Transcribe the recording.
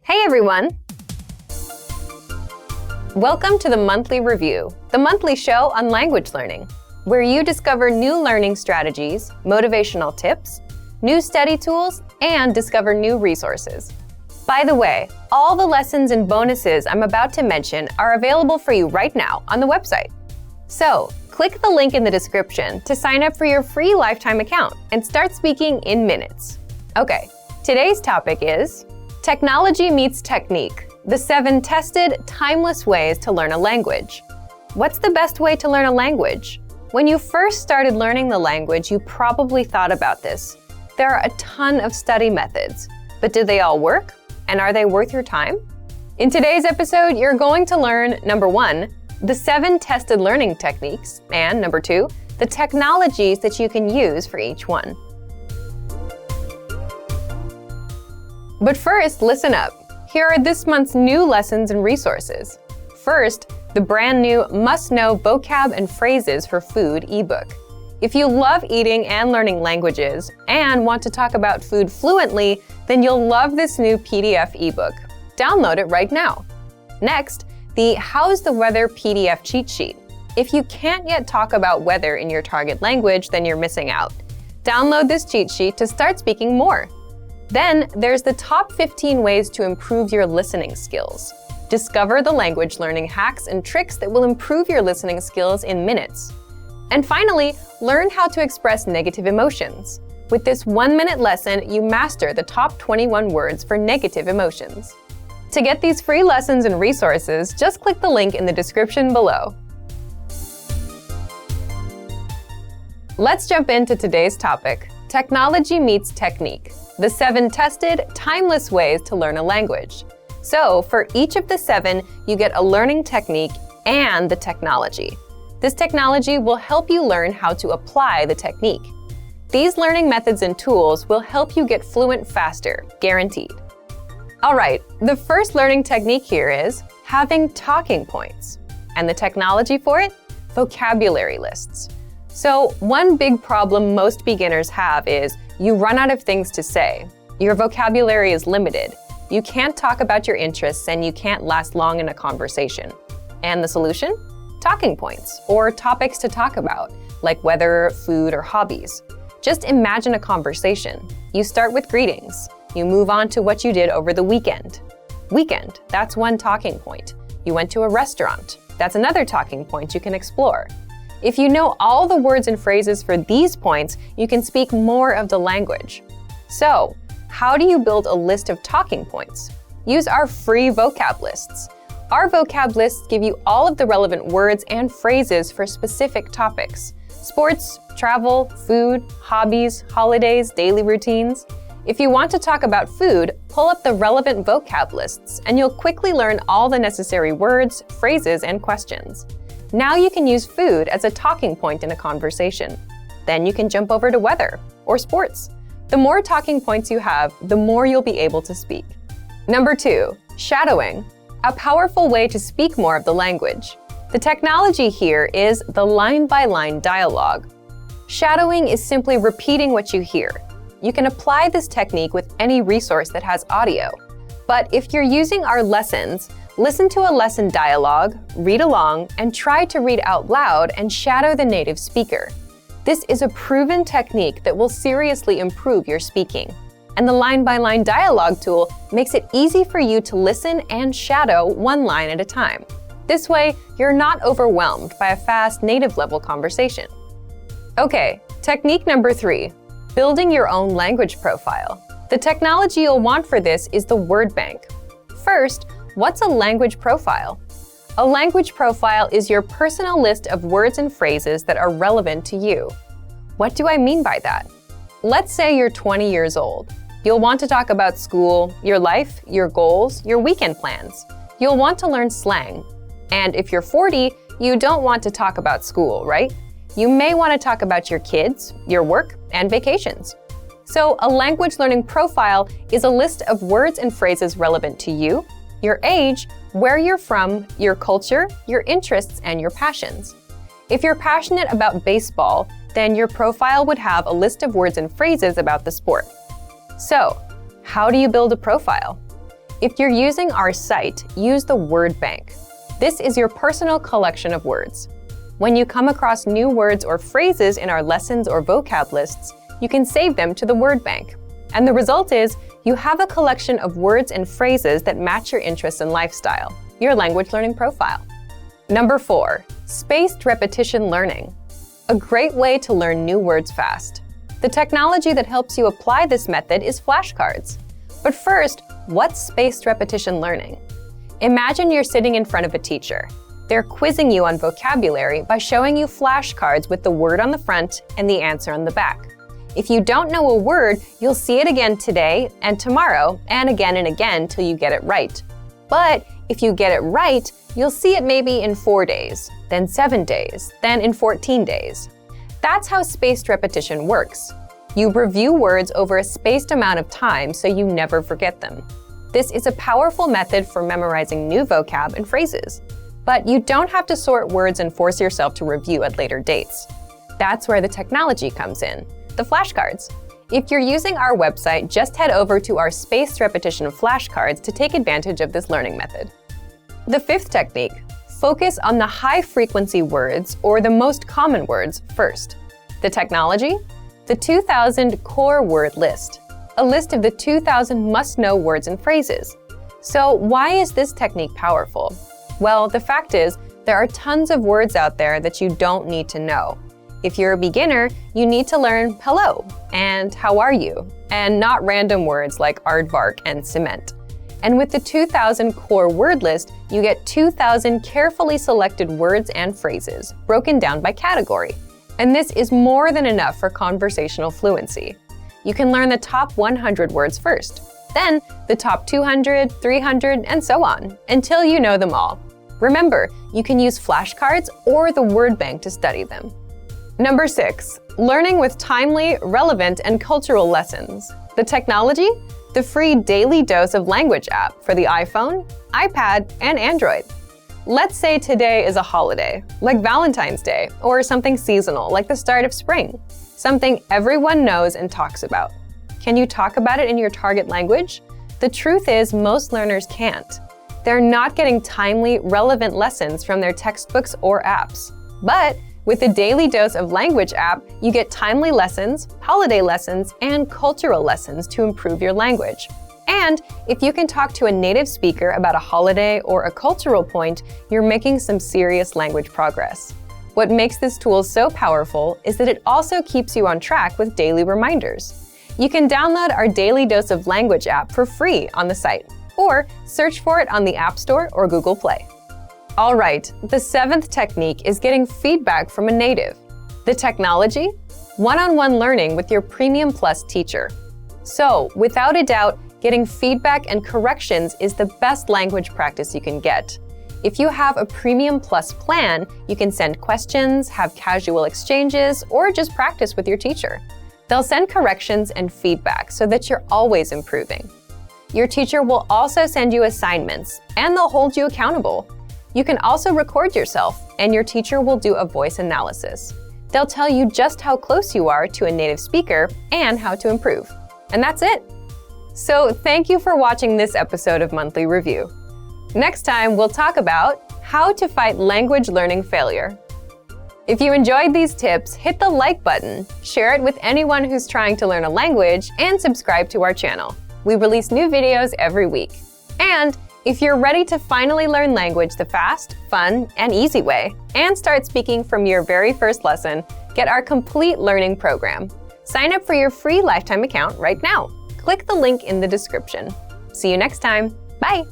Hey everyone! Welcome to the Monthly Review, the monthly show on language learning, where you discover new learning strategies, motivational tips, new study tools, and discover new resources. By the way, all the lessons and bonuses I'm about to mention are available for you right now on the website. So, click the link in the description to sign up for your free lifetime account and start speaking in minutes. Okay, today's topic is Technology Meets Technique, the 7 tested, timeless ways to learn a language. What's the best way to learn a language? When you first started learning the language, you probably thought about this. There are a ton of study methods, but do they all work? And are they worth your time? In today's episode, you're going to learn, number 1, the 7 tested learning techniques, and number 2, the technologies that you can use for each one. But first, listen up. Here are this month's new lessons and resources. First, the brand new Must-Know Vocab and Phrases for Food ebook. If you love eating and learning languages and want to talk about food fluently, then you'll love this new PDF ebook. Download it right now. Next, the How's the Weather PDF cheat sheet. If you can't yet talk about weather in your target language, then you're missing out. Download this cheat sheet to start speaking more. Then, there's the top 15 ways to improve your listening skills. Discover the language learning hacks and tricks that will improve your listening skills in minutes. And finally, learn how to express negative emotions. With this 1-minute lesson, you master the top 21 words for negative emotions. To get these free lessons and resources, just click the link in the description below. Let's jump into today's topic, Technology Meets Technique, the 7 tested, timeless ways to learn a language. So, for each of the 7, you get a learning technique and the technology. This technology will help you learn how to apply the technique. These learning methods and tools will help you get fluent faster, guaranteed. All right, the first learning technique here is having talking points. And the technology for it? Vocabulary lists. So, one big problem most beginners have is you run out of things to say. Your vocabulary is limited. You can't talk about your interests and you can't last long in a conversation. And the solution? Talking points, or topics to talk about, like weather, food, or hobbies. Just imagine a conversation. You start with greetings. You move on to what you did over the weekend. Weekend, that's one talking point. You went to a restaurant. That's another talking point you can explore. If you know all the words and phrases for these points, you can speak more of the language. So, how do you build a list of talking points? Use our free vocab lists. Our vocab lists give you all of the relevant words and phrases for specific topics: sports, travel, food, hobbies, holidays, daily routines. If you want to talk about food, pull up the relevant vocab lists and you'll quickly learn all the necessary words, phrases, and questions. Now you can use food as a talking point in a conversation. Then you can jump over to weather or sports. The more talking points you have, the more you'll be able to speak. Number 2, shadowing. A powerful way to speak more of the language. The technology here is the line-by-line dialogue. Shadowing is simply repeating what you hear. You can apply this technique with any resource that has audio. But if you're using our lessons, listen to a lesson dialogue, read along, and try to read out loud and shadow the native speaker. This is a proven technique that will seriously improve your speaking. And the line-by-line dialogue tool makes it easy for you to listen and shadow one line at a time. This way, you're not overwhelmed by a fast native-level conversation. Okay, technique number 3, building your own language profile. The technology you'll want for this is the word bank. First, what's a language profile? A language profile is your personal list of words and phrases that are relevant to you. What do I mean by that? Let's say you're 20 years old. You'll want to talk about school, your life, your goals, your weekend plans. You'll want to learn slang. And if you're 40, you don't want to talk about school, right? You may want to talk about your kids, your work, and vacations. So a language learning profile is a list of words and phrases relevant to you, your age, where you're from, your culture, your interests, and your passions. If you're passionate about baseball, then your profile would have a list of words and phrases about the sport. So, how do you build a profile? If you're using our site, use the word bank. This is your personal collection of words. When you come across new words or phrases in our lessons or vocab lists, you can save them to the word bank. And the result is you have a collection of words and phrases that match your interests and lifestyle, your language learning profile. Number 4, spaced repetition learning. A great way to learn new words fast. The technology that helps you apply this method is flashcards. But first, what's spaced repetition learning? Imagine you're sitting in front of a teacher. They're quizzing you on vocabulary by showing you flashcards with the word on the front and the answer on the back. If you don't know a word, you'll see it again today and tomorrow and again till you get it right. But if you get it right, you'll see it maybe in 4 days, then 7 days, then in 14 days. That's how spaced repetition works. You review words over a spaced amount of time so you never forget them. This is a powerful method for memorizing new vocab and phrases. But you don't have to sort words and force yourself to review at later dates. That's where the technology comes in, the flashcards. If you're using our website, just head over to our spaced repetition flashcards to take advantage of this learning method. The 5th technique, focus on the high-frequency words or the most common words first. The technology? The 2000 core word list, a list of the 2000 must-know words and phrases. So why is this technique powerful? Well, the fact is, there are tons of words out there that you don't need to know. If you're a beginner, you need to learn hello and how are you, and not random words like aardvark and cement. And with the 2000 core word list, you get 2000 carefully selected words and phrases, broken down by category. And this is more than enough for conversational fluency. You can learn the top 100 words first, then the top 200, 300, and so on, until you know them all. Remember, you can use flashcards or the word bank to study them. Number 6, learning with timely, relevant, and cultural lessons. The technology? The free Daily Dose of Language app for the iPhone, iPad, and Android. Let's say today is a holiday, like Valentine's Day, or something seasonal, like the start of spring, something everyone knows and talks about. Can you talk about it in your target language? The truth is, most learners can't. They're not getting timely, relevant lessons from their textbooks or apps. But with the Daily Dose of Language app, you get timely lessons, holiday lessons, and cultural lessons to improve your language. And if you can talk to a native speaker about a holiday or a cultural point, you're making some serious language progress. What makes this tool so powerful is that it also keeps you on track with daily reminders. You can download our Daily Dose of Language app for free on the site, or search for it on the App Store or Google Play. All right, the 7th technique is getting feedback from a native. The technology? One-on-one learning with your Premium Plus teacher. So, without a doubt, getting feedback and corrections is the best language practice you can get. If you have a Premium Plus plan, you can send questions, have casual exchanges, or just practice with your teacher. They'll send corrections and feedback so that you're always improving. Your teacher will also send you assignments, and they'll hold you accountable. You can also record yourself, and your teacher will do a voice analysis. They'll tell you just how close you are to a native speaker and how to improve. And that's it. So thank you for watching this episode of Monthly Review. Next time, we'll talk about how to fight language learning failure. If you enjoyed these tips, hit the like button, share it with anyone who's trying to learn a language, and subscribe to our channel. We release new videos every week. And if you're ready to finally learn language the fast, fun, and easy way, and start speaking from your very first lesson, get our complete learning program. Sign up for your free lifetime account right now. Click the link in the description. See you next time. Bye!